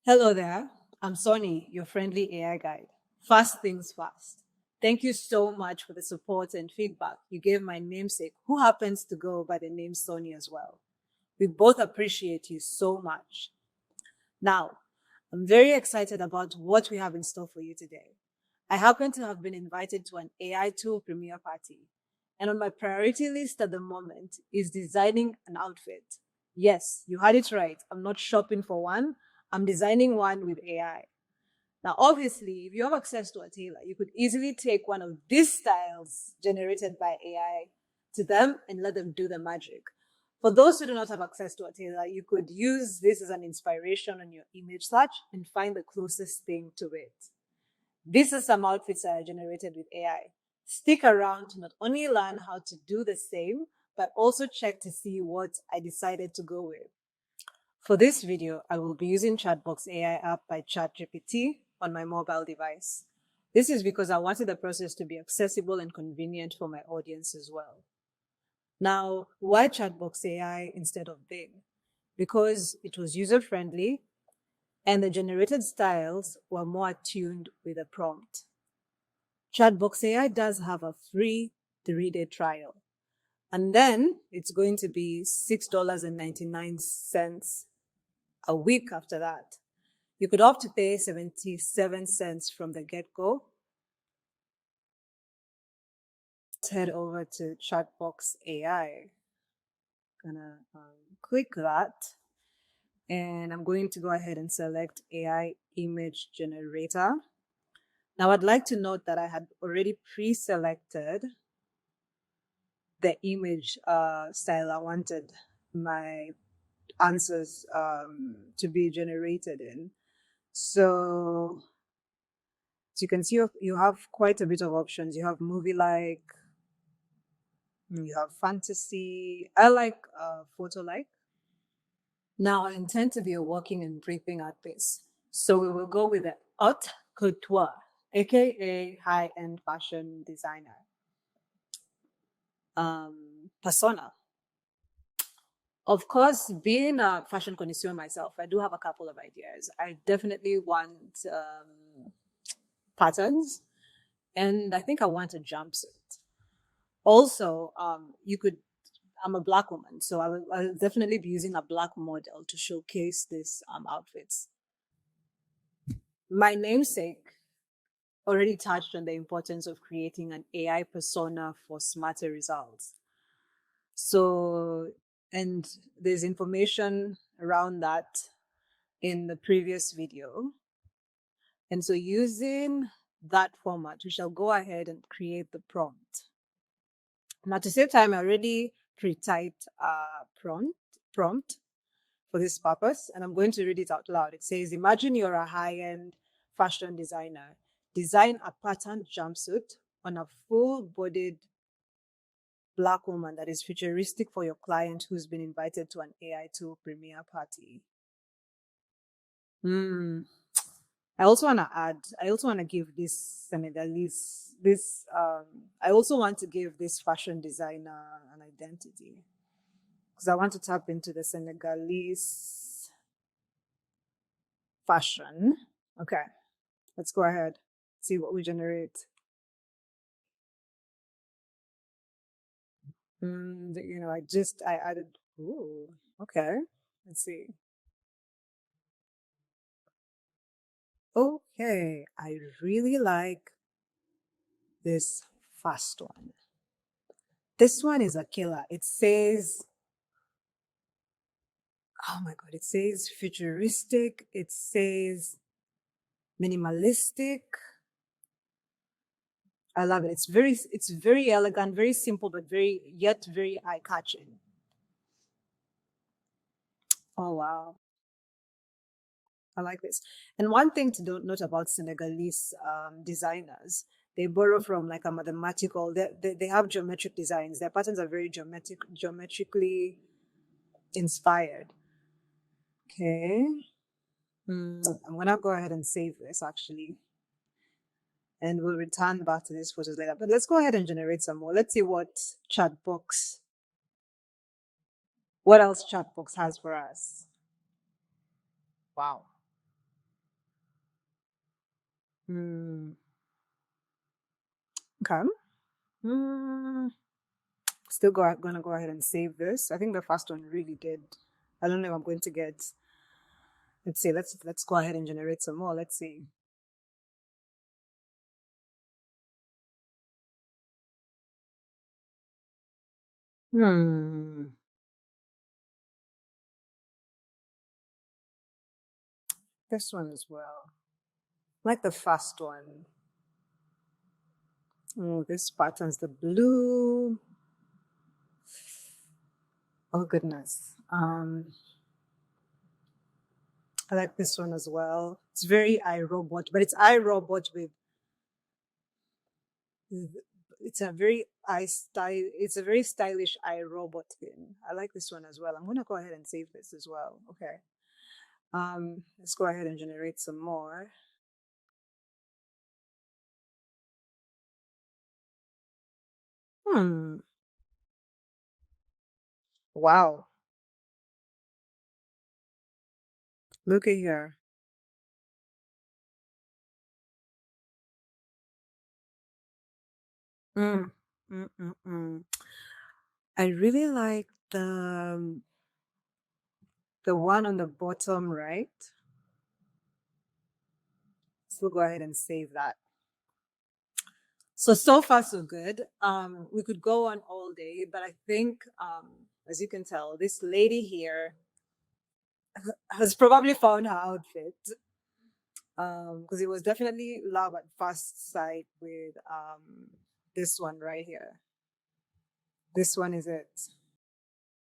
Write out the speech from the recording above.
Hello there. I'm Sonny, your friendly AI guide. Fast things fast. Thank you so much for the support and feedback you gave my namesake, who happens to go by the name Sonny as well. We both appreciate you so much. Now, I'm very excited about what we have in store for you today. I happen to have been invited to an AI tool premiere party, and on my priority list at the moment is designing an outfit. Yes, you heard it right. I'm not shopping for one, I'm designing one with AI. Now, obviously, if you have access to a tailor, you could easily take one of these styles generated by AI to them and let them do the magic. For those who do not have access to a tailor, you could use this as an inspiration on your image search and find the closest thing to it. These are some outfits that are generated with AI. Stick around to not only learn how to do the same, but also check to see what I decided to go with. For this video, I will be using ChatBox AI app by ChatGPT on my mobile device. This is because I wanted the process to be accessible and convenient for my audience as well. Now, why ChatBox AI instead of Bing? Because it was user-friendly and the generated styles were more attuned with a prompt. ChatBox AI does have a free 3-day trial. And then it's going to be $6.99 a week after that. You could opt to pay 77 cents from the get-go. Let's head over to Chatbox AI. Gonna click that. And I'm going to go ahead and select AI image generator. Now I'd like to note that I had already pre-selected the image style I wanted my answers to be generated in. So as you can see, you have quite a bit of options. You have movie-like, you have fantasy. I like photo-like. Now I intend to be a walking and breathing art piece. So we will go with the haute couture, aka high-end fashion designer persona. Of course, being a fashion connoisseur myself, I do have a couple of ideas. I definitely want patterns, and I think I want a jumpsuit. Also, I'm a Black woman, so I'll definitely be using a Black model to showcase these outfits. My namesake already touched on the importance of creating an AI persona for smarter results. So, and there's information around that in the previous video. And so using that format, we shall go ahead and create the prompt. Now to save time, I already pre-typed a prompt for this purpose, and I'm going to read it out loud. It says, imagine you're a high-end fashion designer. Design a patterned jumpsuit on a full-bodied Black woman that is futuristic for your client who's been invited to an AI tool premiere party. I also want to give this Senegalese, I also want to give this fashion designer an identity because I want to tap into the Senegalese fashion. Okay, let's go ahead, see what we generate. I added, ooh, okay, let's see. Okay, I really like this first one. This one is a killer. It says, oh my God, it says futuristic. It says minimalistic. I love it. It's very elegant, very simple, but yet very eye-catching. Oh, wow. I like this. And one thing to note about Senegalese designers, they borrow from like a mathematical, they have geometric designs. Their patterns are very geometrically inspired. Okay. I'm gonna go ahead and save this actually. And we'll return back to these photos later. But let's go ahead and generate some more. Let's see what else Chatbox has for us. Wow. Mm, okay. Mm, still gonna go ahead and save this. I think the first one really did. I don't know if I'm going to get. Let's see. Let's go ahead and generate some more. Let's see. Hmm. This one as well. Like the first one. Oh, this pattern's the blue. Oh goodness. I like this one as well. It's very iRobot, but it's iRobot with it's a very it's a very stylish iRobot thing. I like this one as well. I'm gonna go ahead and save this as well. Okay. Let's go ahead and generate some more. Hmm. Wow. Look at here. Mm. Mm, mm, mm. I really like the one on the bottom right. So we'll go ahead and save that. So far so good. We could go on all day, but I think as you can tell, this lady here has probably found her outfit. Because it was definitely love at first sight with this one right here. This one is it.